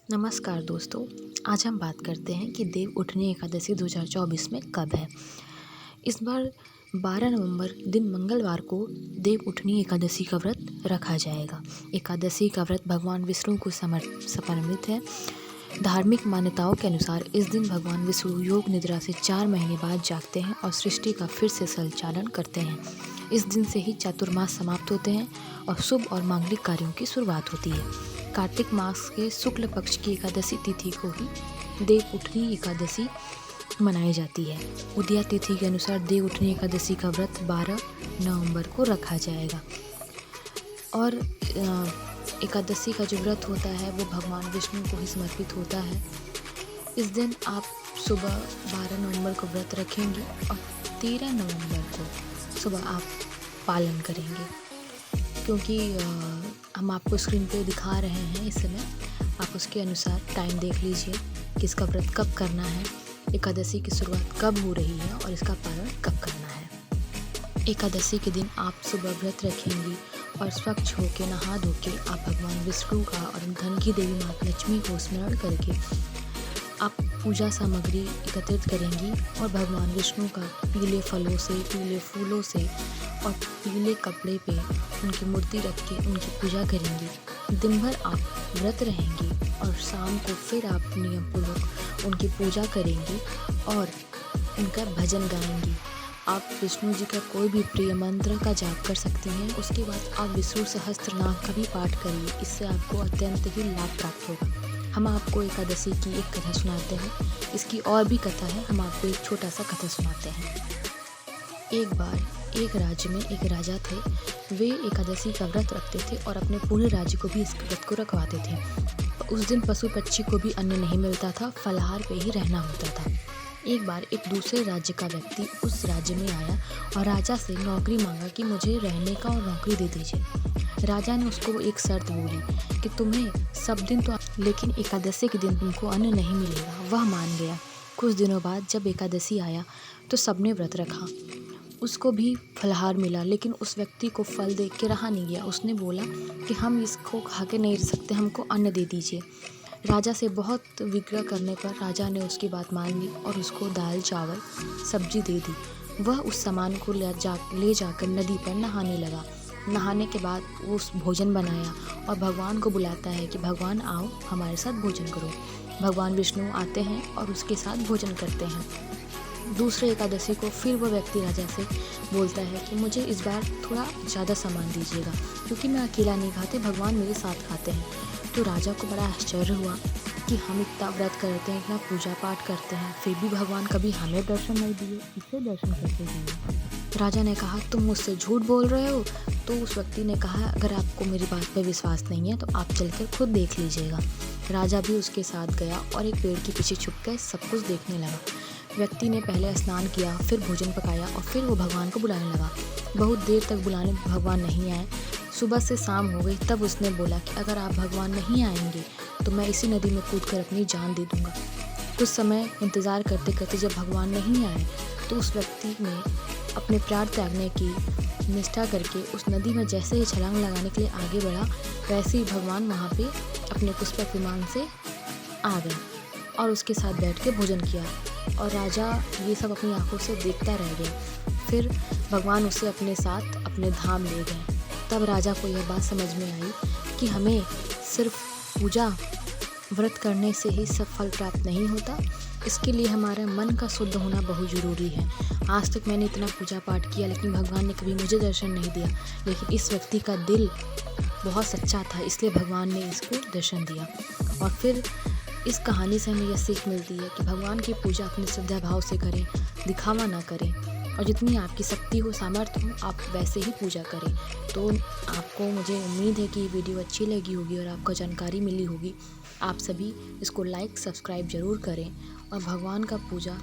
नमस्कार दोस्तों। आज हम बात करते हैं कि देव उठनी एकादशी 2024 में कब है। इस बार 12 नवंबर दिन मंगलवार को देव उठनी एकादशी का व्रत रखा जाएगा। एकादशी का व्रत भगवान विष्णु को समर्पित है। धार्मिक मान्यताओं के अनुसार इस दिन भगवान विष्णु योग निद्रा से 4 महीने बाद जागते हैं और सृष्टि का फिर से संचालन करते हैं। इस दिन से ही चातुर्मास समाप्त होते हैं और शुभ और मांगलिक कार्यों की शुरुआत होती है। कार्तिक मास के शुक्ल पक्ष की एकादशी तिथि को ही देव उठनी एकादशी मनाई जाती है। उदया तिथि के अनुसार देव उठनी एकादशी का व्रत 12 नवंबर को रखा जाएगा। और एकादशी का जो व्रत होता है वो भगवान विष्णु को ही समर्पित होता है। इस दिन आप सुबह 12 नवंबर को व्रत रखेंगे और 13 नवंबर को सुबह आप पालन करेंगे। क्योंकि हम आपको स्क्रीन पे दिखा रहे हैं इस समय, आप उसके अनुसार टाइम देख लीजिए कि इसका व्रत कब करना है, एकादशी की शुरुआत कब हो रही है और इसका पालन कब करना है। एकादशी के दिन आप सुबह व्रत रखेंगी और स्वच्छ होकर नहा धो के आप भगवान विष्णु का और धन की देवी माता लक्ष्मी को स्मरण करके आप पूजा सामग्री एकत्रित करेंगी और भगवान विष्णु का पीले फलों से, पीले फूलों से और पीले कपड़े पे उनकी मूर्ति रख के उनकी पूजा करेंगी। दिन भर आप व्रत रहेंगी और शाम को फिर आप नियमपूर्वक उनकी पूजा करेंगी और उनका भजन गाएंगी। आप विष्णु जी का कोई भी प्रिय मंत्र का जाप कर सकती हैं। उसके बाद आप विष्णु सहस्त्रनाम का भी पाठ करिए। इससे आपको अत्यंत ही लाभ प्राप्त होगा। हम आपको एकादशी की एक कथा सुनाते हैं। इसकी और भी कथा है, हम आपको एक छोटा सा कथा सुनाते हैं। एक बार एक राज्य में एक राजा थे। वे एकादशी का व्रत रखते थे और अपने पूरे राज्य को भी इस व्रत को रखवाते थे। उस दिन पशु पक्षी को भी अन्न नहीं मिलता था, फलाहार पे ही रहना होता था। एक बार एक दूसरे राज्य का व्यक्ति उस राज्य में आया और राजा से नौकरी मांगा कि मुझे रहने का और नौकरी दे दीजिए। राजा ने उसको एक शर्त बोली कि तुम्हें सब दिन तो, लेकिन एकादशी के दिन तुमको अन्न नहीं मिलेगा। वह मान गया। कुछ दिनों बाद जब एकादशी आया तो सबने व्रत रखा। उसको भी फलाहार मिला, लेकिन उस व्यक्ति को फल देख के रहा नहीं गया। उसने बोला कि हम इसको खा के नहीं रह सकते, हमको अन्न दे दीजिए। राजा से बहुत विग्रह करने पर राजा ने उसकी बात मान ली और उसको दाल चावल सब्जी दे दी। वह उस सामान को ले जाकर नदी पर नहाने लगा। नहाने के बाद वो उस भोजन बनाया और भगवान को बुलाता है कि भगवान आओ हमारे साथ भोजन करो। भगवान विष्णु आते हैं और उसके साथ भोजन करते हैं। दूसरे एकादशी को फिर वह व्यक्ति राजा से बोलता है कि मुझे इस बार थोड़ा ज़्यादा सामान दीजिएगा, क्योंकि मैं अकेला नहीं खाते, भगवान मेरे साथ खाते हैं। तो राजा को बड़ा आश्चर्य हुआ कि हम इतना व्रत करते हैं, इतना पूजा पाठ करते हैं, फिर भी भगवान कभी हमें दर्शन नहीं दिए, इसे दर्शन कैसे दिए। राजा ने कहा तुम मुझसे झूठ बोल रहे हो। तो उस व्यक्ति ने कहा अगर आपको मेरी बात पर विश्वास नहीं है तो आप चलकर खुद देख लीजिएगा। राजा भी उसके साथ गया और एक पेड़ के पीछे छुप कर सब कुछ देखने लगा। व्यक्ति ने पहले स्नान किया, फिर भोजन पकाया और फिर वो भगवान को बुलाने लगा। बहुत देर तक बुलाने भगवान नहीं आए। सुबह से शाम हो गई, तब उसने बोला कि अगर आप भगवान नहीं आएंगे तो मैं इसी नदी में कूदकर अपनी जान दे दूंगा। कुछ समय इंतज़ार करते करते जब भगवान नहीं आए तो उस व्यक्ति ने अपने प्राण त्यागने की निष्ठा करके उस नदी में जैसे ही छलांग लगाने के लिए आगे बढ़ा, वैसे ही भगवान वहाँ पे अपने पुष्पक विमान से आ गए और उसके साथ बैठ के भोजन किया। और राजा ये सब अपनी आंखों से देखता रह गया। फिर भगवान उसे अपने साथ अपने धाम ले गए। तब राजा को यह बात समझ में आई कि हमें सिर्फ पूजा व्रत करने से ही सब फल प्राप्त नहीं होता, इसके लिए हमारा मन का शुद्ध होना बहुत ज़रूरी है। आज तक मैंने इतना पूजा पाठ किया लेकिन भगवान ने कभी मुझे दर्शन नहीं दिया, लेकिन इस व्यक्ति का दिल बहुत सच्चा था, इसलिए भगवान ने इसको दर्शन दिया। और फिर इस कहानी से हमें यह सीख मिलती है कि भगवान की पूजा अपने श्रद्धा भाव से करें, दिखावा ना करें, और जितनी आपकी शक्ति हो, सामर्थ्य हो, आप वैसे ही पूजा करें। तो आपको, मुझे उम्मीद है कि ये वीडियो अच्छी लगी होगी और आपको जानकारी मिली होगी। आप सभी इसको लाइक सब्सक्राइब ज़रूर करें और भगवान का पूजा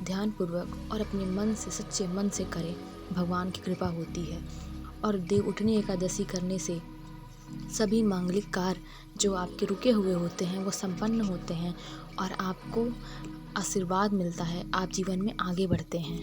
ध्यानपूर्वक और अपने मन से, सच्चे मन से करें। भगवान की कृपा होती है। और देव उठनी एकादशी करने से सभी मांगलिक कार्य जो आपके रुके हुए होते हैं वो संपन्न होते हैं और आपको आशीर्वाद मिलता है, आप जीवन में आगे बढ़ते हैं।